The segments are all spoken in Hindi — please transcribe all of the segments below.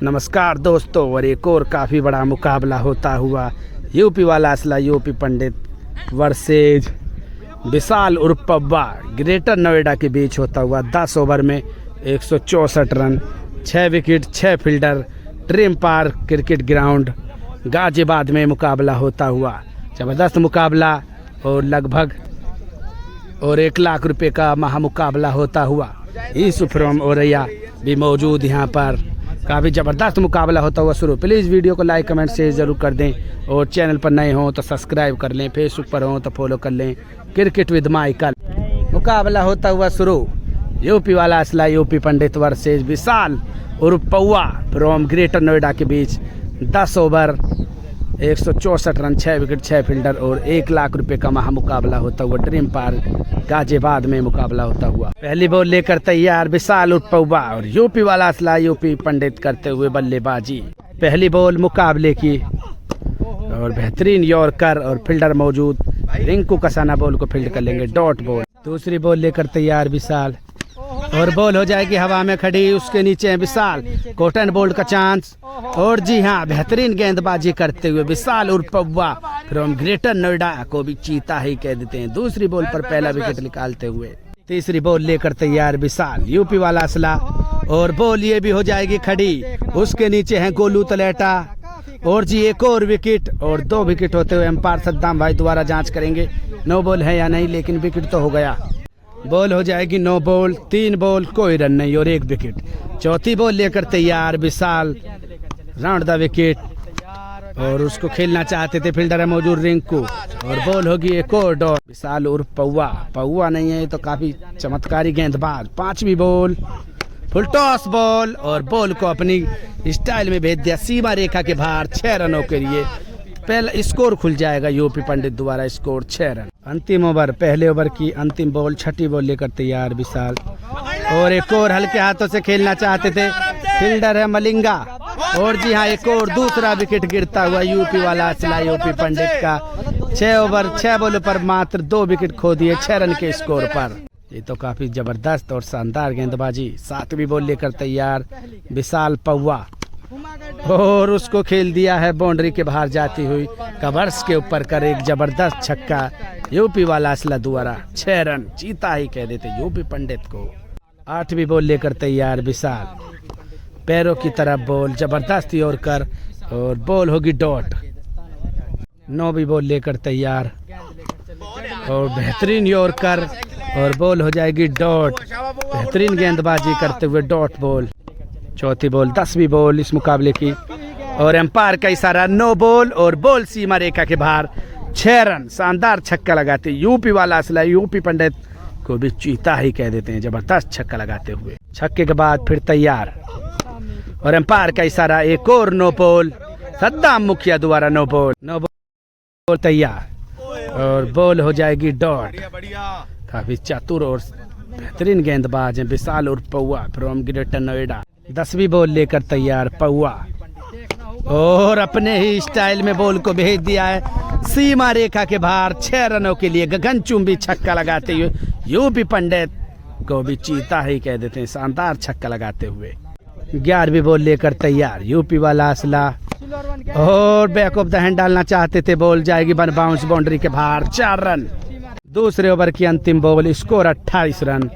नमस्कार दोस्तों, और एक और काफ़ी बड़ा मुकाबला होता हुआ यूपी वाला असला यूपी पंडित वर्सेज विशाल उर्फ पब्बा ग्रेटर नोएडा के बीच होता हुआ 10 ओवर में 164 run, 6 wicket, 6 fielder, dream park cricket ground Ghaziabad में मुकाबला होता हुआ। ज़बरदस्त मुकाबला और लगभग 1 लाख रुपए का महामुकाबला होता हुआ। इस फ्रॉम औरैया भी मौजूद यहाँ पर। काफ़ी ज़बरदस्त मुकाबला होता हुआ शुरू। प्लीज़ वीडियो को लाइक कमेंट शेयर ज़रूर कर दें और चैनल पर नए हों तो सब्सक्राइब कर लें, फेसबुक पर हों तो फॉलो कर लें। क्रिकेट विद माइकल मुकाबला होता हुआ शुरू। यूपी वाला असला यूपी पंडित वर्सेज विशाल उर्फ पौवा फ्रॉम ग्रेटर नोएडा के बीच 10 ओवर 164 रन, 6 विकेट, 6 फील्डर और 1 लाख रुपए का महामुकाबला होता हुआ ड्रीम पार्क गाजियाबाद में मुकाबला होता हुआ। पहली बॉल लेकर तैयार विशाल उर्फ पौवा और यूपी वाला असला यूपी पंडित करते हुए बल्लेबाजी। पहली बॉल मुकाबले की और बेहतरीन यॉर्कर और फील्डर मौजूद। रिंकू कसाना बॉल को फील्ड कर लेंगे, डॉट बॉल। दूसरी बॉल लेकर तैयार विशाल और बॉल हो जाएगी हवा में खड़ी। उसके नीचे है विशाल, कॉटन बोल्ड का चांस। और जी हाँ, बेहतरीन गेंदबाजी करते हुए विशाल उर्फ पौवा फ्रॉम ग्रेटर नोएडा को भी चीता ही कह देते हैं। दूसरी बॉल पर पहला विकेट निकालते हुए। तीसरी बॉल लेकर तैयार विशाल यूपी वाला असला और बॉल ये भी हो जाएगी खड़ी। उसके नीचे है गोलू तलेटा और जी एक और विकेट और 2 विकेट होते हुए अंपायर सद्दाम भाई दोबारा जांच करेंगे नो बॉल है या नहीं, लेकिन विकेट तो हो गया। बॉल हो जाएगी नो बॉल, 3 बॉल, कोई रन नहीं और 1 विकेट। चौथी बॉल लेकर तैयार विशाल, राउंड द विकेट और उसको खेलना चाहते थे फील्डर है मौजूद रिंकू और बॉल होगी एक और डॉट। विशाल उर्फ पौवा, पौवा नहीं है तो काफी चमत्कारी गेंदबाज। 5वीं बॉल फुल टॉस बॉल और बॉल को अपनी स्टाइल में भेज दिया सीमा रेखा के बाहर 6 रनों के लिए। पहला स्कोर खुल जाएगा यूपी पंडित द्वारा, स्कोर 6 रन। अंतिम ओवर, पहले ओवर की अंतिम बॉल, छठी बॉल लेकर तैयार विशाल और एक और हल्के हाथों से खेलना चाहते थे फील्डर है मलिंगा और जी हाँ एक और दूसरा विकेट गिरता हुआ यूपी वाला असला यूपी पंडित का। 6 ओवर 6 बॉल पर मात्र 2 विकेट खो दिए 6 रन के स्कोर पर। ये तो काफी जबरदस्त और शानदार गेंदबाजी। 7वीं बॉल लेकर तैयार विशाल पौवा और उसको खेल दिया है बाउंड्री के बाहर जाती हुई कवर्स के ऊपर कर एक जबरदस्त छक्का यूपी वाला असला द्वारा। 6 रन, चीता ही कह देते यूपी पंडित को। 8वीं बॉल लेकर तैयार विशाल, पैरों की तरफ बॉल, जबरदस्त यॉर्कर और बॉल होगी डॉट। 9वीं बॉल लेकर तैयार और बेहतरीन यॉर्कर और बॉल हो जाएगी डॉट। बेहतरीन गेंदबाजी करते हुए डॉट बॉल। चौथी बॉल 10वीं बॉल इस मुकाबले की और एम्पायर का इशारा नो बॉल और बॉल सीमा रेखा के बाहर 6 रन। शानदार छक्का लगाते यूपी वाला असला यूपी पंडित को भी चीता ही कह देते हैं, जबरदस्त छक्का लगाते हुए। छक्के के बाद फिर तैयार और एम्पायर का इशारा एक और नो बॉल, सद्दाम मुखिया द्वारा नो बॉल तैयार और बॉल हो जाएगी डॉट। काफी चतुर और बेहतरीन गेंदबाज है विशाल उर्फ पौवा फ्रॉम ग्रेटर नोएडा। 10वीं बॉल लेकर तैयार पौवा और अपने ही स्टाइल में बॉल को भेज दिया है सीमा रेखा के बाहर 6 रनों के लिए। गगनचुंबी छक्का लगाते हुए यूपी पंडित को भी चीता ही कह देते हैं, शानदार छक्का लगाते हुए। 11वीं बॉल लेकर तैयार यूपी वाला असला और बैक ऑफ द हैंड डालना चाहते थे, बॉल जाएगी वन बाउंस बाउंड्री के बाहर 4 रन। दूसरे ओवर की अंतिम बॉल, स्कोर 28 रन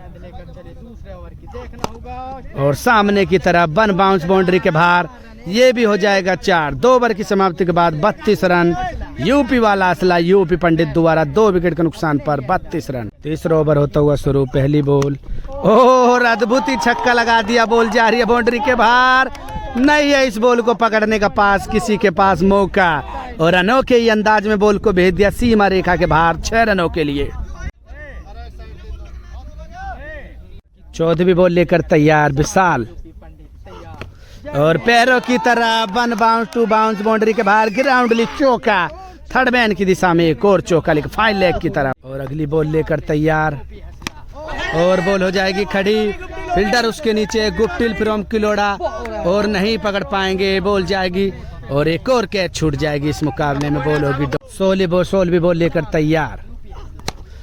और सामने की तरफ वन बाउंस बाउंड्री के बाहर ये भी हो जाएगा 4। 2 ओवर की समाप्ति के बाद 32 रन यूपी वाला असला यूपी पंडित द्वारा 2 विकेट के नुकसान पर 32 रन। तीसरा ओवर होता हुआ शुरू। पहली बॉल और अद्भुत ही छक्का लगा दिया, बॉल जा रही है बाउंड्री के बाहर, नहीं है इस बॉल को पकड़ने का पास किसी के पास मौका और अनोखे ही अंदाज में बॉल को भेज दिया सीमा रेखा के बाहर 6 रनों के लिए। 14वीं बॉल लेकर तैयार विशाल और पैरों की तरह 1 बाउंस 2 बाउंस बाउंड्री के बाहर ग्राउंडली चौका, थर्ड मैन की दिशा में एक और चौका लेकर फाइन लेग की तरफ। और अगली बॉल लेकर तैयार और बॉल हो जाएगी खड़ी। फील्डर उसके नीचे गुप्टिल फ्रॉम किलोड़ा और नहीं पकड़ पाएंगे, बॉल जाएगी और एक और कैच छूट जाएगी इस मुकाबले में। बॉल होगी 16वीं बॉल लेकर तैयार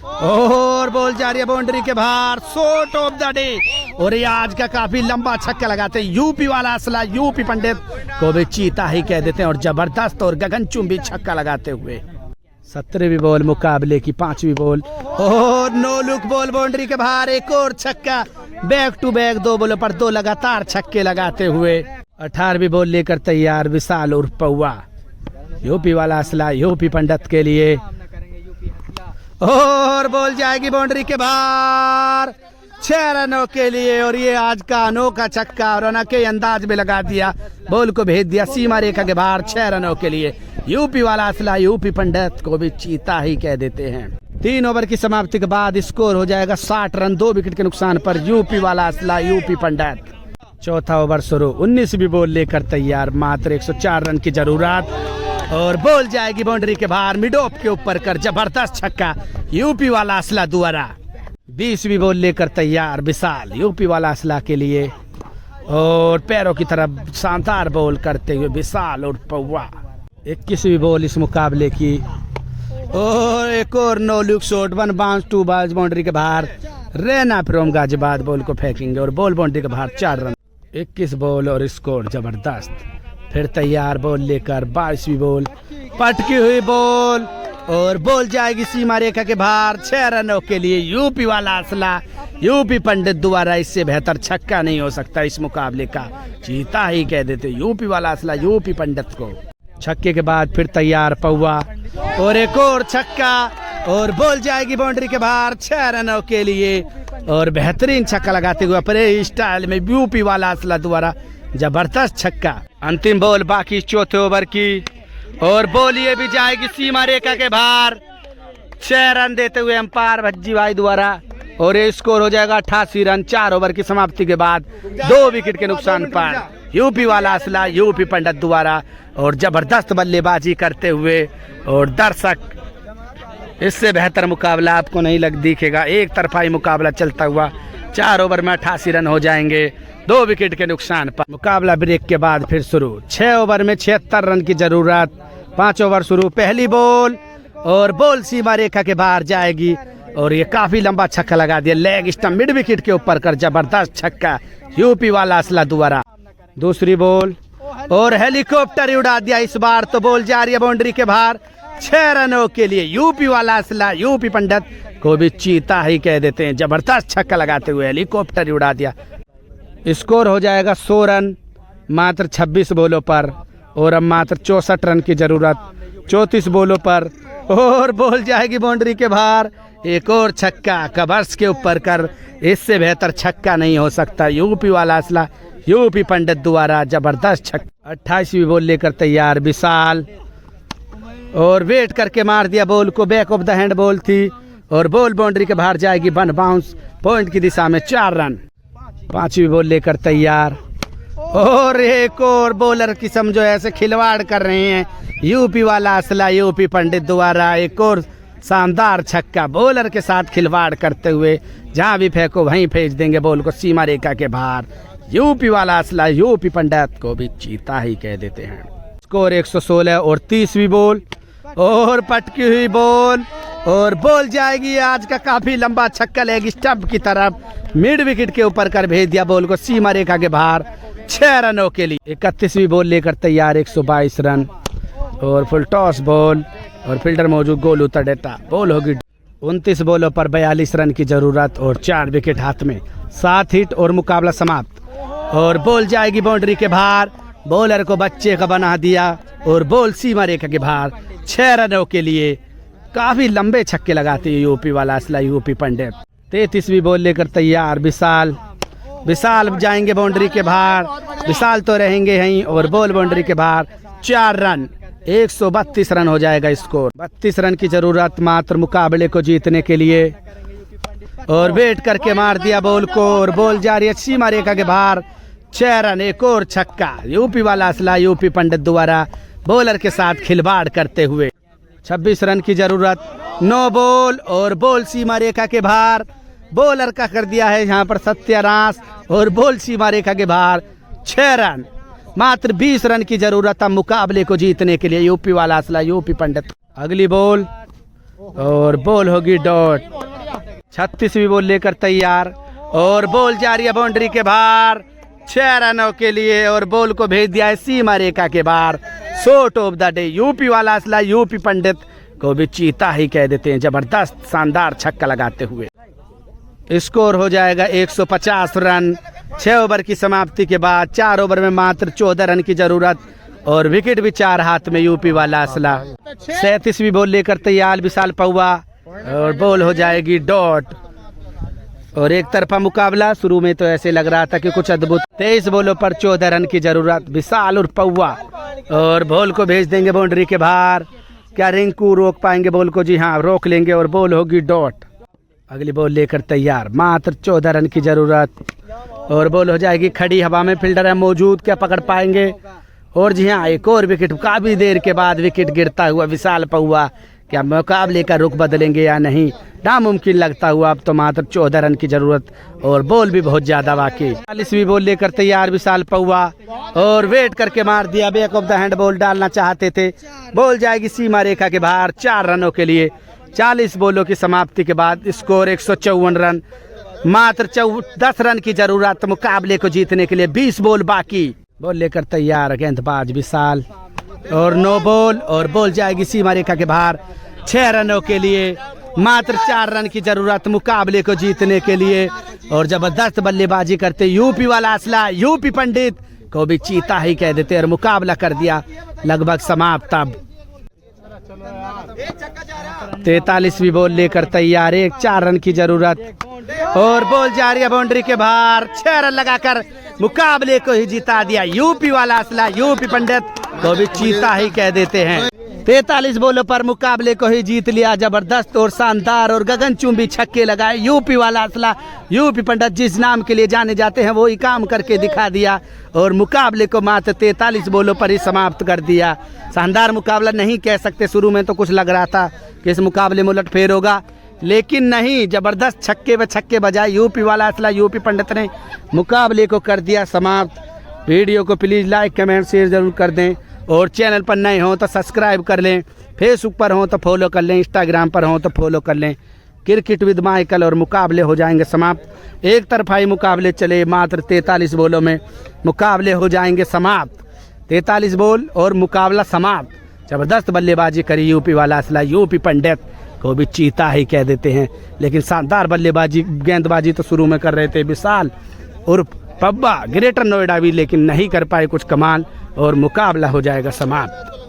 और बॉल जा रही है बाउंड्री के बाहर, शॉट ऑफ द डे और ये आज का काफी लंबा छक्का लगाते हैं यूपी वाला असला यूपी पंडित को भी चीता ही कह देते हैं और जबरदस्त और गगनचुंबी छक्का लगाते हुए 17वीं बॉल मुकाबले की 5वीं बॉल और नो लुक बॉल बाउंड्री के बाहर एक और छक्का बैक टू बैक 2 बॉलों पर 2 लगातार छक्के लगाते हुए 18वीं बॉल लेकर तैयार विशाल उर्फ पौआ यूपी वाला असला यूपी पंडित के लिए और बॉल जाएगी बाउंड्री के बाहर 6 रनों के लिए और ये आज का अनोखा छक्का और अनोखे अंदाज में लगा दिया बॉल को भेज दिया सीमा रेखा के बाहर 6 रनों के लिए यूपी वाला असला यूपी पंडित को भी चीता ही कह देते हैं 3 ओवर की समाप्ति के बाद स्कोर हो जाएगा 60 रन 2 विकेट के नुकसान पर यूपी वाला असला यूपी पंडित चौथा ओवर शुरू 19वीं बॉल लेकर तैयार मात्र 104 रन की जरूरत और बॉल जाएगी बाउंड्री के बाहर मिड ऑफ के ऊपर कर जबरदस्त छक्का यूपी वाला असला द्वारा 20वीं बॉल लेकर तैयार विशाल यूपी वाला असला के लिए और पैरों की तरफ शानदार बॉल करते हुए विशाल और पौवा 21वीं बॉल इस मुकाबले की और एक और no look shot 1 bounce 2 balls boundary के बाहर रैना फ्रॉम गाजियाबाद बॉल को फेंकेंगे और बॉल बाउंड्री के बाहर 4 रन 21 बॉल और स्कोर जबरदस्त फिर तैयार बॉल लेकर 22वीं बॉल पटकी हुई बॉल और बॉल जाएगी सीमा रेखा के बाहर 6 रनों के लिए यूपी वाला असला यूपी पंडित द्वारा इससे बेहतर छक्का नहीं हो सकता इस मुकाबले का चीता ही कह देते यूपी वाला असला यूपी पंडित को छक्के के बाद फिर तैयार पौवा और एक और छक्का और बॉल जाएगी बाउंड्री के बाहर 6 रनों के लिए और बेहतरीन छक्का लगाते हुए अपने स्टाइल में यूपी वाला असला द्वारा जबरदस्त छक्का अंतिम बॉल बाकी चौथे ओवर की और बॉल ये भी जाएगी सीमा रेखा के बाहर 6 रन देते हुए अंपायर भज्जी भाई द्वारा और ये स्कोर हो जाएगा 88 रन 4 ओवर की समाप्ति के बाद 2 विकेट के नुकसान पर यूपी वाला असला यूपी पंडित द्वारा और जबरदस्त बल्लेबाजी करते हुए और दर्शक इससे बेहतर मुकाबला आपको नहीं दिखेगा एक तरफा मुकाबला चलता हुआ 4 ओवर में 88 रन हो जाएंगे 2 विकेट के नुकसान पर मुकाबला ब्रेक के बाद फिर शुरू 6 ओवर में 76 रन की जरूरत 5 ओवर शुरू पहली बॉल और बॉल सीमा रेखा के बाहर जाएगी और ये काफी लंबा छक्का लगा दिया लेग स्टंप मिड विकेट के ऊपर कर जबरदस्त छक्का यूपी वाला असला द्वारा दूसरी बॉल और हेलीकॉप्टर उड़ा दिया इस बार तो बॉल जा रही है बाउंड्री के बाहर 6 रनों के लिए यूपी वाला असला यूपी पंडित को भी चीता ही कह देते हैं जबरदस्त छक्का लगाते हुए हेलीकॉप्टर उड़ा दिया स्कोर हो जाएगा 100 रन मात्र 26 बॉलों पर और अब मात्र 64 रन की जरूरत 34 बॉलों पर और बॉल जाएगी बाउंड्री के बाहर एक और छक्का कवर्स के ऊपर कर इससे बेहतर छक्का नहीं हो सकता यूपी वाला असला यूपी पंडित द्वारा जबरदस्त छक्का 28वीं बॉल लेकर तैयार विशाल और वेट करके मार दिया बॉल को back of the hand ball थी और बॉल बाउंड्री के बाहर जाएगी 1 बाउंस पॉइंट की दिशा में 4 रन 5वीं बॉल लेकर तैयार और एक और बॉलर की समझो ऐसे खिलवाड़ कर रहे हैं यूपी वाला असला यूपी पंडित द्वारा एक और शानदार छक्का बॉलर के साथ खिलवाड़ करते हुए जहां भी फेंको वहीं भेज देंगे बॉल को सीमा रेखा के बाहर यूपी वाला असला यूपी पंडित को भी चीता ही कह देते हैं स्कोर 116 और 30वीं बॉल और पटकी हुई बॉल और बॉल जाएगी आज का काफी लंबा छक्का लेग स्टंप की तरफ मिड विकेट के ऊपर कर भेज दिया बॉल को सीमा रेखा के बाहर 6 रनों के लिए 31वीं बॉल लेकर तैयार 122 रन और फुल टॉस बॉल और फील्डर मौजूद गोल उतर देता बॉल होगी 29 बॉलों पर 42 रन की जरूरत और 4 विकेट हाथ में 7 हिट और मुकाबला समाप्त और बॉल जाएगी बाउंड्री के बाहर बॉलर को बच्चे का बना दिया और बॉल सीमा रेखा के बाहर 6 रनों के लिए काफी लंबे छक्के लगाती है यूपी वाला असला यूपी पंडित 33वीं बॉल लेकर तैयार विशाल जाएंगे बाउंड्री के बाहर विशाल तो रहेंगे यहीं और बॉल बाउंड्री के बाहर 4 रन 132 रन हो जाएगा स्कोर 32 रन की जरूरत मात्र मुकाबले को जीतने के लिए और वेट करके मार दिया बॉल को और बॉल जा रही है सीमा रेखा के बाहर 6 रन एक और छक्का यूपी वाला असला यूपी पंडित द्वारा बॉलर के साथ खिलवाड़ करते हुए 26 रन की जरूरत 9 बॉल और बॉल सीमा रेखा के बाहर बॉलर का कर दिया है यहाँ पर सत्यानाश और बॉल सीमा रेखा के बाहर 6 रन मात्र 20 रन की जरूरत है मुकाबले को जीतने के लिए यूपी वाला असला यूपी पंडित अगली बॉल और बॉल होगी डॉट 36वीं बॉल लेकर तैयार और बॉल जा रही है बाउंड्री के बाहर 6 रनों के लिए और बॉल को भेज दिया है सीमा रेखा के बाहर। Shot of the day. UP वाला असला यूपी पंडित को भी चीता ही कह देते हैं, जबरदस्त शानदार छक्का लगाते हुए। स्कोर हो जाएगा 150 रन 6 ओवर की समाप्ति के बाद। 4 ओवर में मात्र 14 रन की जरूरत और विकेट भी 4 हाथ में यूपी वाला असला। 37वीं बॉल लेकर तैयार विशाल पौवा और बॉल हो जाएगी डॉट और एक तरफा मुकाबला। शुरू में तो ऐसे लग रहा था कि कुछ अद्भुत। 23 बॉलों पर 14 रन की जरूरत। विशाल और पौवा और बॉल को भेज देंगे बाउंड्री के बाहर। क्या रिंकू रोक पाएंगे बॉल को? जी हाँ, रोक लेंगे और बॉल होगी डॉट। अगली बॉल लेकर तैयार, मात्र 14 रन की जरूरत और बॉल हो जाएगी खड़ी हवा में। फील्डर है मौजूद, क्या पकड़ पाएंगे? और जी हाँ, एक और विकेट। काफी देर के बाद विकेट गिरता हुआ विशाल पौवा। क्या मुकाबले का रुख बदलेंगे या नहीं? नामुमकिन लगता हुआ। अब तो मात्र 14 रन की जरूरत और बॉल भी बहुत ज्यादा बाकी। 40वीं बॉल लेकर तैयार विशाल पौवा और वेट करके मार दिया। Back of the hand ball डालना चाहते थे। बॉल जाएगी सीमा रेखा के बाहर 4 रनों के लिए। 40 बॉलों की समाप्ति के बाद स्कोर 154 रन। मात्र 10 रन की जरूरत मुकाबले को जीतने के लिए। 20 बॉल बाकी। बॉल लेकर तैयार गेंदबाज विशाल और नो बॉल और बॉल जाएगी सीमा रेखा के बाहर 6 रनों के लिए। मात्र 4 रन की जरूरत मुकाबले को जीतने के लिए और जबरदस्त बल्लेबाजी करते यूपी वाला असला यूपी पंडित को भी चीता ही कह देते और मुकाबला कर दिया लगभग समाप्त। अब 43वीं बॉल लेकर तैयार। 4 रन की जरूरत और बॉल जा रही है बाउंड्री के बाहर। 6 रन लगाकर मुकाबले को ही जिता दिया यूपी वाला असला यूपी पंडित को भी चीता ही कह देते हैं। 43 बॉलों पर मुकाबले को ही जीत लिया। जबरदस्त और शानदार और गगनचुंबी छक्के लगाए यूपी वाला असला यूपी पंडित। जिस नाम के लिए जाने जाते हैं वो ही काम करके दिखा दिया और मुकाबले को मात्र 43 बॉलों पर ही समाप्त कर दिया। शानदार मुकाबला नहीं कह सकते। शुरू में तो कुछ लग रहा था कि इस मुकाबले में उलटफेर होगा, लेकिन नहीं। जबरदस्त छक्के व छक्के बजाए यूपी वाला असला यूपी पंडित ने मुकाबले को कर दिया समाप्त। वीडियो को प्लीज़ लाइक कमेंट शेयर जरूर कर दें और चैनल पर नए हों तो सब्सक्राइब कर लें। फेसबुक पर हों तो फॉलो कर लें, इंस्टाग्राम पर हों तो फॉलो कर लें। क्रिकेट विद माइकल और मुकाबले हो जाएंगे समाप्त। एक तरफाई मुकाबले चले। मात्र 43 बॉलों में मुकाबले हो जाएंगे समाप्त। 43 बॉल और मुकाबला समाप्त। जबरदस्त बल्लेबाजी करी यूपी वाला असला यूपी पंडित को भी चीता ही कह देते हैं, लेकिन शानदार बल्लेबाजी गेंदबाजी तो शुरू में कर रहे थे विशाल और पब्बा ग्रेटर नोएडा भी, लेकिन नहीं कर पाए कुछ कमाल और मुकाबला हो जाएगा समाप्त।